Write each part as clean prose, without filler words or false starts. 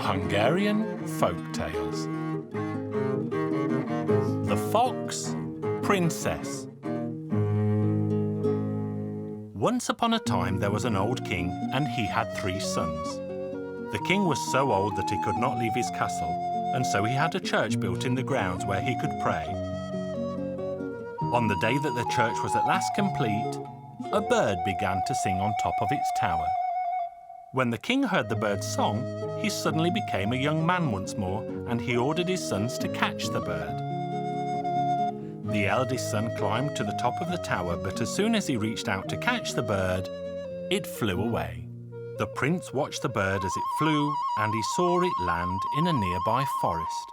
Hungarian Folk Tales. The Fox Princess. Once upon a time there was an old king, and he had 3 sons. The king was so old that he could not leave his castle, and so he had a church built in the grounds where he could pray. On the day that the church was at last complete, a bird began to sing on top of its tower. When the king heard the bird's song, he suddenly became a young man once more, and he ordered his sons to catch the bird. The eldest son climbed to the top of the tower, but as soon as he reached out to catch the bird, it flew away. The prince watched the bird as it flew, and he saw it land in a nearby forest.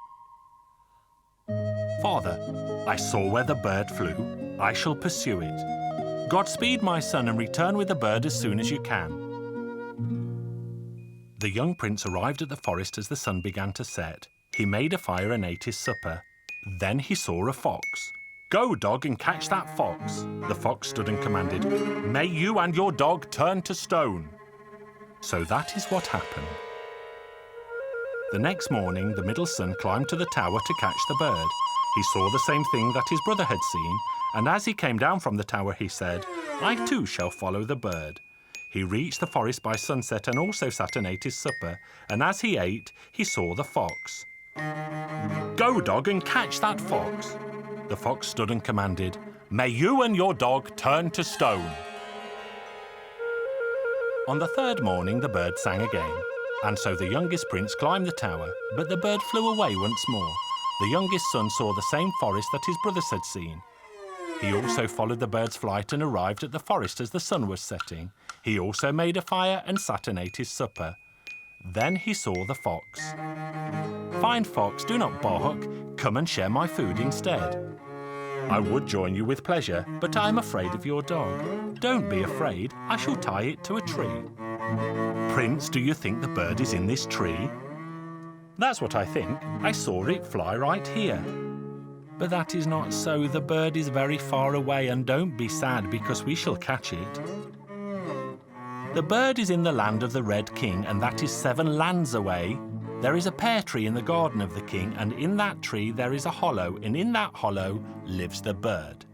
"Father, I saw where the bird flew. I shall pursue it. Godspeed, my son, and return with the bird as soon as you can." The young prince arrived at the forest as the sun began to set. He made a fire and ate his supper. Then he saw a fox. "Go, dog, and catch that fox." The fox stood and commanded, "May you and your dog turn to stone." So that is what happened. The next morning, the middle son climbed to the tower to catch the bird. He saw the same thing that his brother had seen, and as he came down from the tower, he said, "I too shall follow the bird." He reached the forest by sunset and also sat and ate his supper, and as he ate, he saw the fox. "Go, dog, and catch that fox." The fox stood and commanded, "May you and your dog turn to stone." On the third morning, the bird sang again, and so the youngest prince climbed the tower, but the bird flew away once more. The youngest son saw the same forest that his brothers had seen. He also followed the bird's flight and arrived at the forest as the sun was setting. He also made a fire and sat and ate his supper. Then he saw the fox. "Fine fox, do not bark. Come and share my food instead." "I would join you with pleasure, but I am afraid of your dog." "Don't be afraid. I shall tie it to a tree." "Prince, do you think the bird is in this tree?" "That's what I think. I saw it fly right here." "But that is not so. The bird is very far away, and don't be sad because we shall catch it." "The bird is in the land of the Red King, and that is 7 lands away. There is a pear tree in the garden of the king, and in that tree there is a hollow, and in that hollow lives the bird."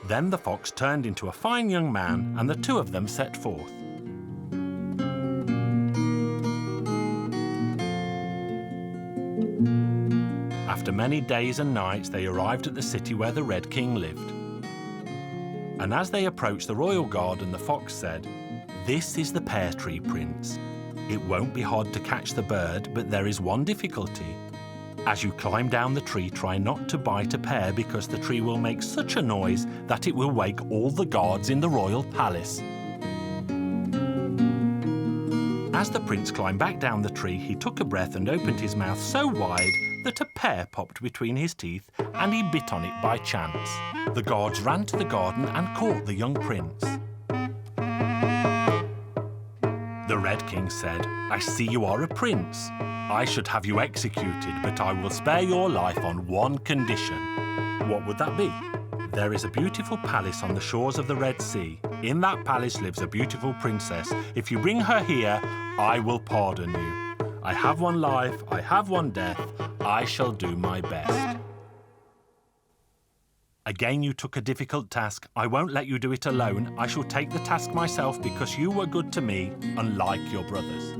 Then the fox turned into a fine young man, and the 2 of them set forth. After many days and nights, they arrived at the city where the Red King lived. And as they approached the royal garden, the fox said, "This is the pear tree, Prince. It won't be hard to catch the bird, but there is one difficulty. As you climb down the tree, try not to bite a pear because the tree will make such a noise that it will wake all the guards in the royal palace." As the prince climbed back down the tree, he took a breath and opened his mouth so wide that a pear popped between his teeth, and he bit on it by chance. The guards ran to the garden and caught the young prince. The Red King said, "I see you are a prince. I should have you executed, but I will spare your life on one condition." "What would that be?" "There is a beautiful palace on the shores of the Red Sea. In that palace lives a beautiful princess. If you bring her here, I will pardon you. I have one life, I have one death. I shall do my best." "Again you took a difficult task. I won't let you do it alone. I shall take the task myself because you were good to me, unlike your brothers."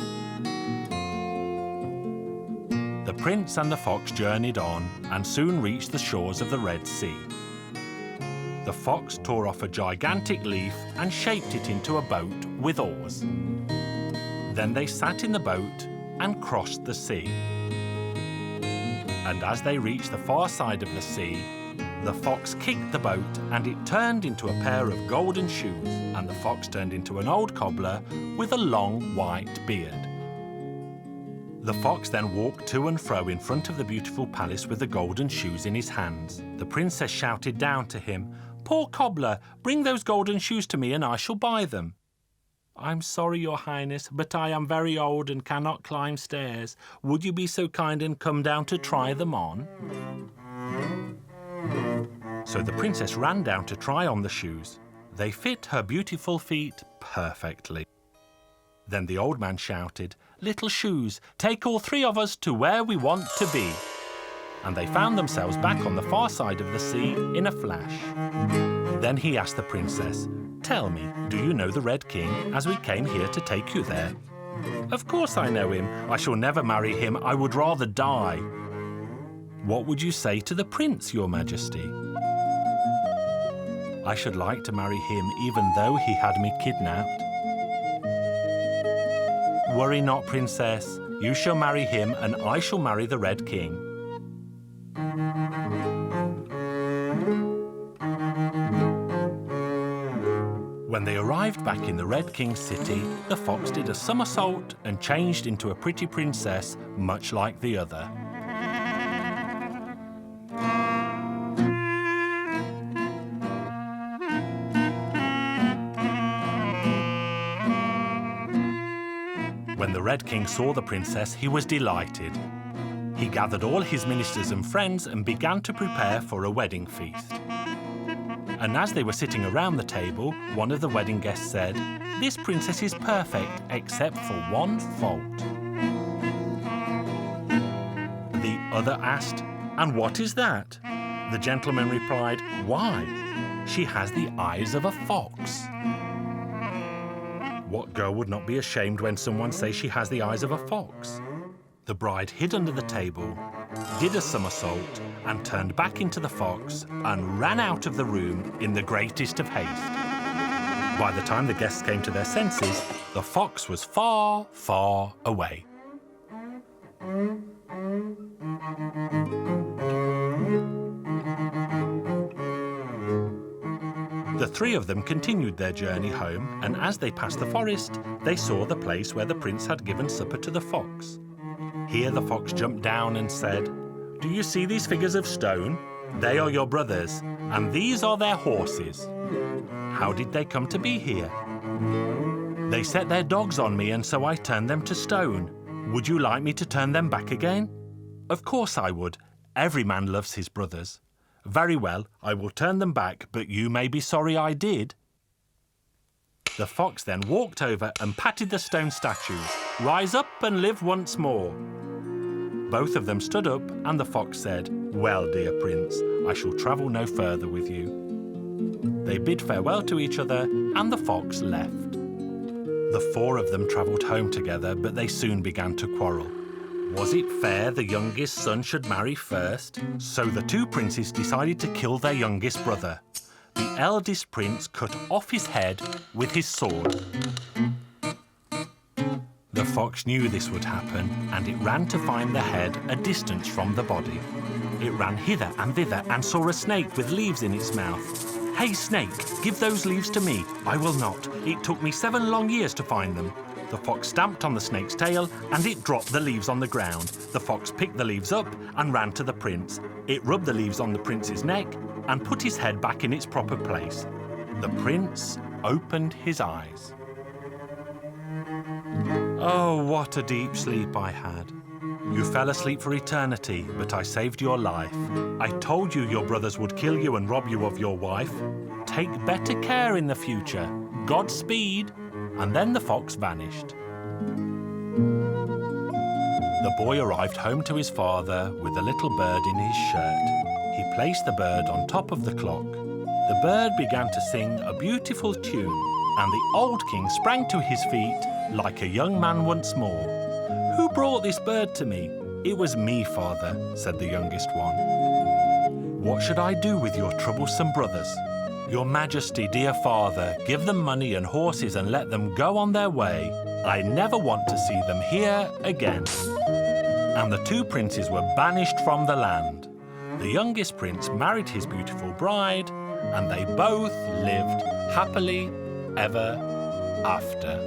The prince and the fox journeyed on and soon reached the shores of the Red Sea. The fox tore off a gigantic leaf and shaped it into a boat with oars. Then they sat in the boat and crossed the sea. And as they reached the far side of the sea, the fox kicked the boat and it turned into a pair of golden shoes, and the fox turned into an old cobbler with a long white beard. The fox then walked to and fro in front of the beautiful palace with the golden shoes in his hands. The princess shouted down to him, "Poor cobbler, bring those golden shoes to me and I shall buy them." "I'm sorry, your highness, but I am very old and cannot climb stairs. Would you be so kind and come down to try them on?" So the princess ran down to try on the shoes. They fit her beautiful feet perfectly. Then the old man shouted, "Little shoes, take all three of us to where we want to be." And they found themselves back on the far side of the sea in a flash. Then he asked the princess, "Tell me, do you know the Red King, as we came here to take you there?" "Of course I know him. I shall never marry him. I would rather die." "What would you say to the prince, your majesty?" "I should like to marry him even though he had me kidnapped." "Worry not, princess. You shall marry him and I shall marry the Red King." When they arrived back in the Red King's city, the fox did a somersault and changed into a pretty princess, much like the other. When the Red King saw the princess, he was delighted. He gathered all his ministers and friends and began to prepare for a wedding feast. And as they were sitting around the table, one of the wedding guests said, "This princess is perfect, except for one fault." The other asked, "And what is that?" The gentleman replied, "Why, she has the eyes of a fox." What girl would not be ashamed when someone says she has the eyes of a fox? The bride hid under the table, did a somersault, and turned back into the fox and ran out of the room in the greatest of haste. By the time the guests came to their senses, the fox was far, far away. The three of them continued their journey home, and as they passed the forest, they saw the place where the prince had given supper to the fox. Here the fox jumped down and said, "Do you see these figures of stone? They are your brothers, and these are their horses. How did they come to be here?" "They set their dogs on me, and so I turned them to stone. Would you like me to turn them back again?" "Of course I would. Every man loves his brothers." "Very well, I will turn them back, but you may be sorry I did." The fox then walked over and patted the stone statues. "Rise up and live once more." Both of them stood up, and the fox said, "Well, dear prince, I shall travel no further with you." They bid farewell to each other, and the fox left. The four of them travelled home together, but they soon began to quarrel. Was it fair the youngest son should marry first? So the two princes decided to kill their youngest brother. The eldest prince cut off his head with his sword. The fox knew this would happen, and it ran to find the head a distance from the body. It ran hither and thither and saw a snake with leaves in its mouth. "Hey, snake, give those leaves to me." "I will not. It took me 7 long years to find them." The fox stamped on the snake's tail, and it dropped the leaves on the ground. The fox picked the leaves up and ran to the prince. It rubbed the leaves on the prince's neck and put his head back in its proper place. The prince opened his eyes. "Oh, what a deep sleep I had. You fell asleep for eternity, but I saved your life. I told you your brothers would kill you and rob you of your wife. Take better care in the future. Godspeed." And then the fox vanished. The boy arrived home to his father with a little bird in his shirt. He placed the bird on top of the clock. The bird began to sing a beautiful tune, and the old king sprang to his feet like a young man once more. "Who brought this bird to me?" "It was me, father," said the youngest one. "What should I do with your troublesome brothers?" "Your Majesty, dear father, give them money and horses and let them go on their way. I never want to see them here again." And the two princes were banished from the land. The youngest prince married his beautiful bride, and they both lived happily ever after.